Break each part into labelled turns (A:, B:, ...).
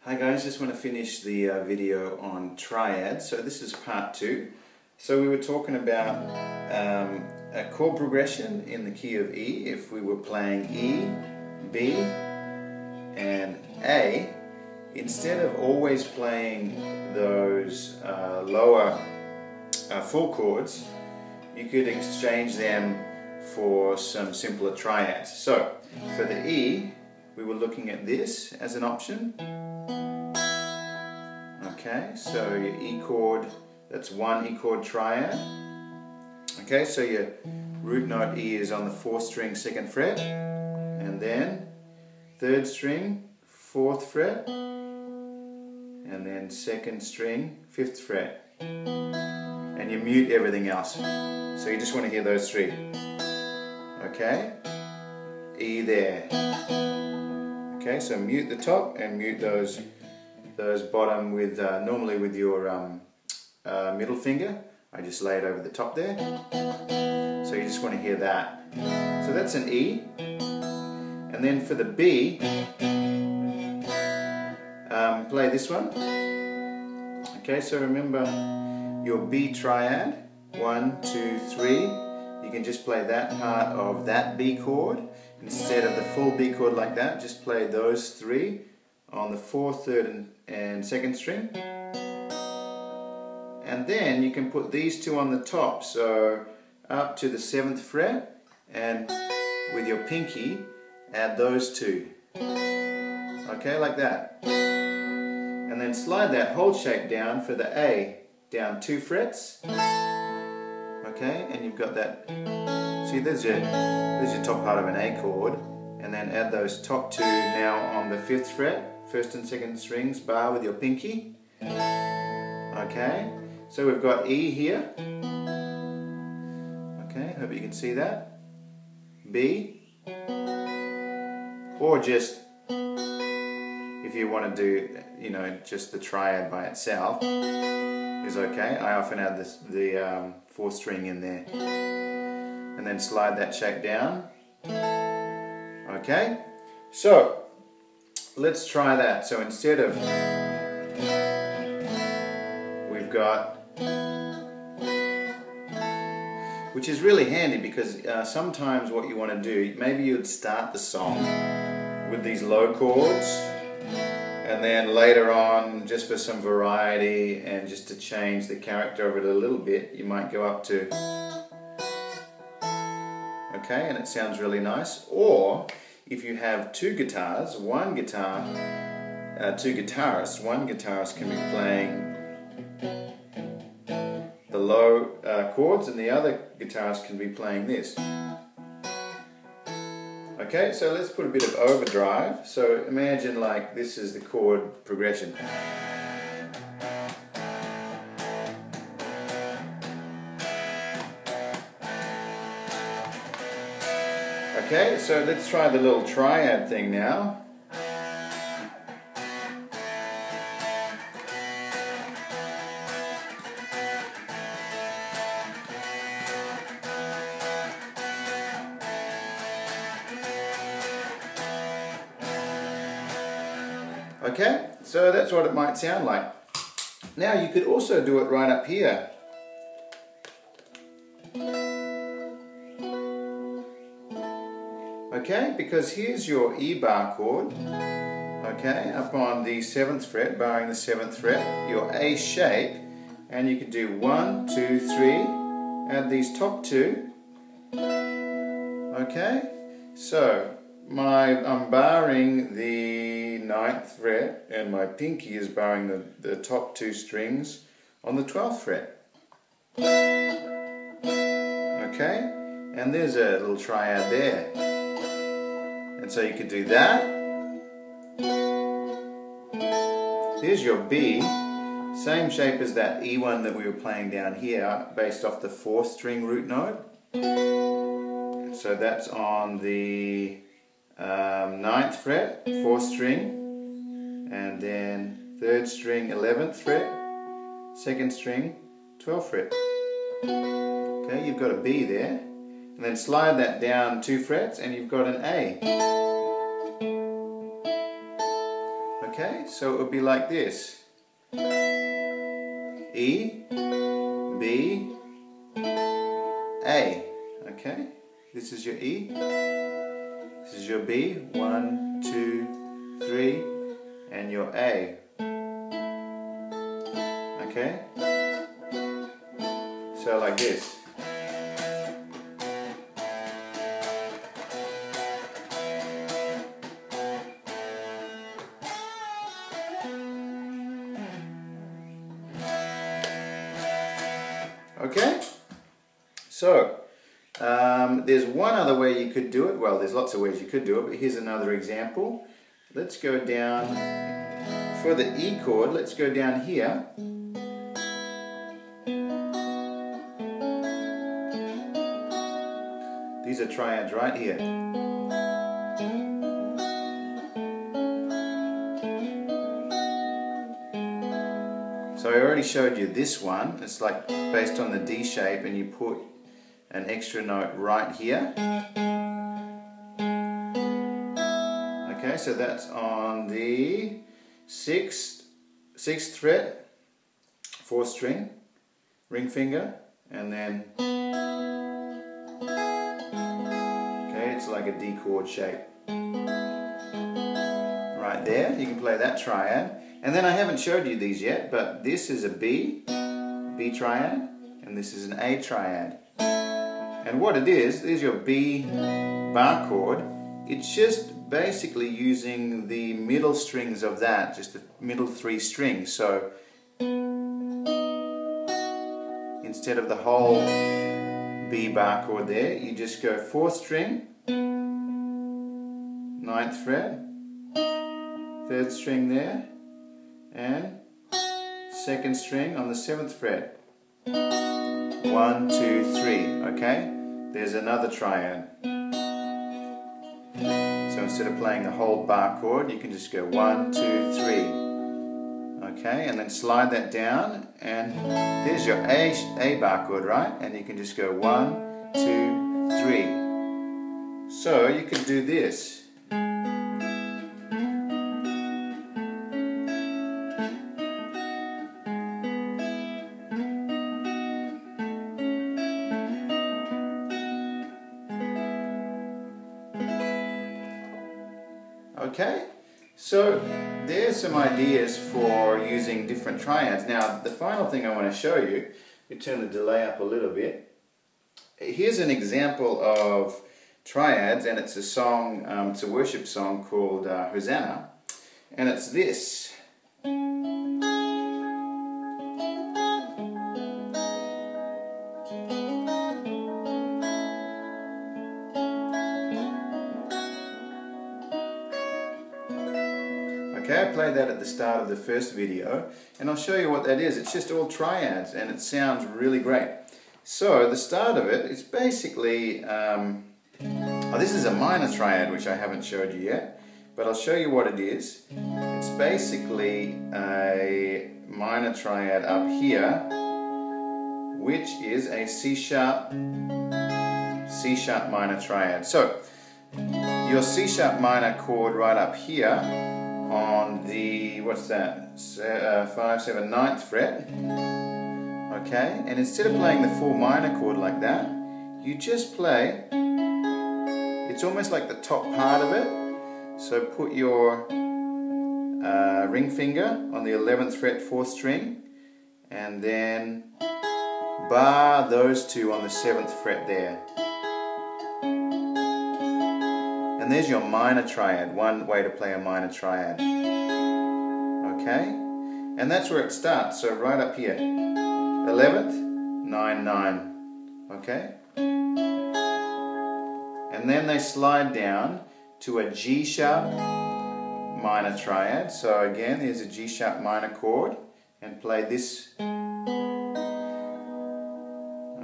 A: Hi guys, just want to finish the video on Triads. So this is part 2. So we were talking about a chord progression in the key of E. If we were playing E, B and A, instead of always playing those lower full chords, you could exchange them for some simpler triads. So for the E, we were looking at this as an option. Okay, so your E chord, that's one E chord triad. Okay, so your root note E is on the 4th string, 2nd fret, and then 3rd string, 4th fret, and then 2nd string, 5th fret. And you mute everything else. So you just want to hear those three. Okay, E there. Okay, so mute the top and mute those bottom with normally with your middle finger. I just lay it over the top there. So you just want to hear that. So that's an E. And then for the B, play this one. Okay, so remember your B triad, 1, 2, 3. You can just play that part of that B chord instead of the full B chord like that. Just play those three on the 4th, 3rd and 2nd string. And then you can put these two on the top, so up to the 7th fret, and with your pinky add those two. Okay, like that. And then slide that whole shape down for the A, down 2 frets. Okay, and you've got that. See, there's your top part of an A chord, and then add those top two now on the 5th fret, 1st and 2nd strings, bar with your pinky. Okay, so we've got E here. Okay, hope you can see that. B, or just if you want to do, just the triad by itself is okay. I often add the 4th string in there, and then slide that shape down. Okay, so let's try that. So instead of, we've got, which is really handy because sometimes what you want to do, maybe you'd start the song with these low chords, and then later on, just for some variety and just to change the character of it a little bit, you might go up to, okay, and it sounds really nice. Or if you have two guitarists, one guitarist can be playing the low chords and the other guitarist can be playing this. Okay, so let's put a bit of overdrive. So imagine like this is the chord progression. Okay, so let's try the little triad thing now. Okay, so that's what it might sound like. Now you could also do it right up here. Okay, because here's your E bar chord, okay, up on the 7th fret, barring the 7th fret, your A shape, and you could do 1, 2, 3, add these top two, okay, so I'm barring the 9th fret and my pinky is barring the top 2 strings on the 12th fret, okay, and there's a little triad there. And so you could do that. Here's your B, same shape as that E1 that we were playing down here, based off the 4th string root note. So that's on the 9th fret, 4th string, and then 3rd string, 11th fret, 2nd string, 12th fret. Okay, you've got a B there. And then slide that down 2 frets and you've got an A. Okay, so it would be like this. E, B, A. Okay, this is your E, this is your B, 1, 2, 3, and your A. Okay, so like this. Okay, so there's one other way you could do it. Well, there's lots of ways you could do it, but here's another example. Let's go down, for the E chord, let's go down here. These are triads right here. So I already showed you this one. It's like based on the D shape, and you put an extra note right here. Okay, so that's on the sixth fret, 4th string, ring finger, and then okay, it's like a D chord shape. Right there, you can play that triad. And then I haven't showed you these yet, but this is a B triad, and this is an A triad. And what it is your B bar chord. It's just basically using the middle strings of that, just the middle 3 strings. So instead of the whole B bar chord there, you just go 4th string, 9th fret, 3rd string there, and 2nd string on the 7th fret. 1, 2, 3. Okay, there's another triad. So instead of playing the whole bar chord, you can just go 1, 2, 3. Okay, and then slide that down, and there's your A bar chord, right? And you can just go 1, 2, 3. So you can do this. Okay, so there's some ideas for using different triads. Now, the final thing I want to show you, we turn the delay up a little bit. Here's an example of triads, and it's a song, it's a worship song called Hosanna, and it's this. Okay, I played that at the start of the first video, and I'll show you what that is. It's just all triads, and it sounds really great. So the start of it is basically, this is a minor triad, which I haven't showed you yet, but I'll show you what it is. It's basically a minor triad up here, which is a C-sharp minor triad. So your C-sharp minor chord right up here on the, what's that, 5, 7, 9th fret, okay, and instead of playing the full minor chord like that, you just play, it's almost like the top part of it, so put your ring finger on the 11th fret, 4th string, and then bar those two on the 7th fret there. And there's your minor triad, one way to play a minor triad. Okay? And that's where it starts, so right up here. 11th, 9, 9. Okay? And then they slide down to a G-sharp minor triad. So again, there's a G-sharp minor chord, and play this.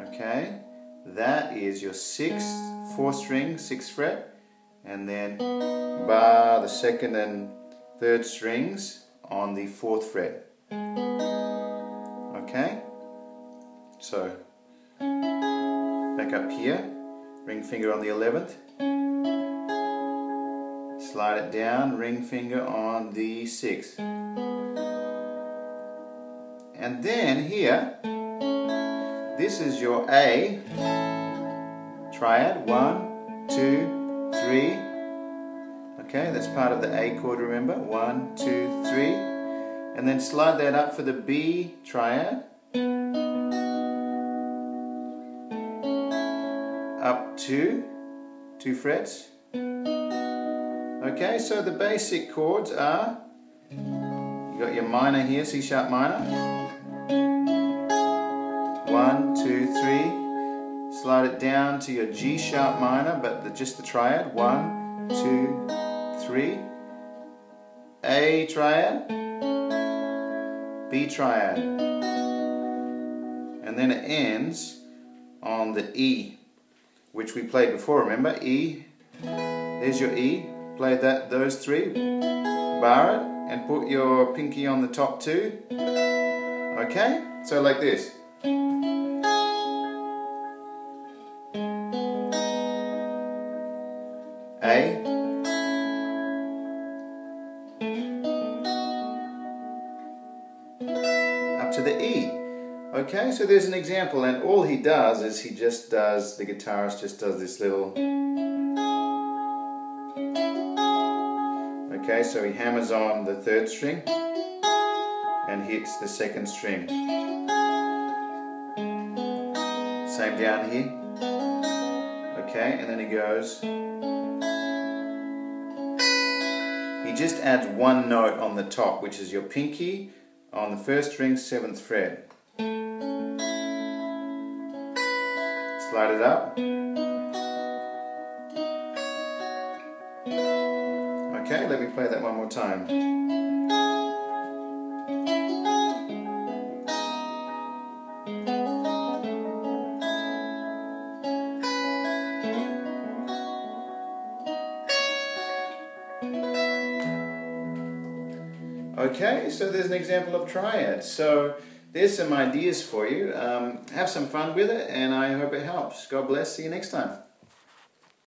A: Okay? That is your 6th, 4th string, 6th fret. And then bar the 2nd and 3rd strings on the 4th fret. Okay? So, back up here, ring finger on the 11th, Slide it down, ring finger on the 6th. And then here, this is your A triad, 1, 2, 3. Okay, that's part of the A chord, remember? 1, 2, 3. And then slide that up for the B triad. Up 2 frets. Okay, so the basic chords are, you got your minor here, C sharp minor. 1, 2, 3. Slide it down to your G sharp minor, but just the triad. 1, 2, 3. A triad, B triad. And then it ends on the E, which we played before, remember? E, there's your E. Play those 3, bar it, and put your pinky on the top 2. Okay? So like this. A, up to the E. Okay, so there's an example, and all he does is the guitarist just does this little. Okay, so he hammers on the 3rd string and hits the 2nd string. Same down here. Okay, and then he goes. He just adds one note on the top, which is your pinky on the 1st string, 7th fret. Slide it up. Okay, let me play that one more time. Okay, so there's an example of triads. So there's some ideas for you. Have some fun with it, and I hope it helps. God bless. See you next time.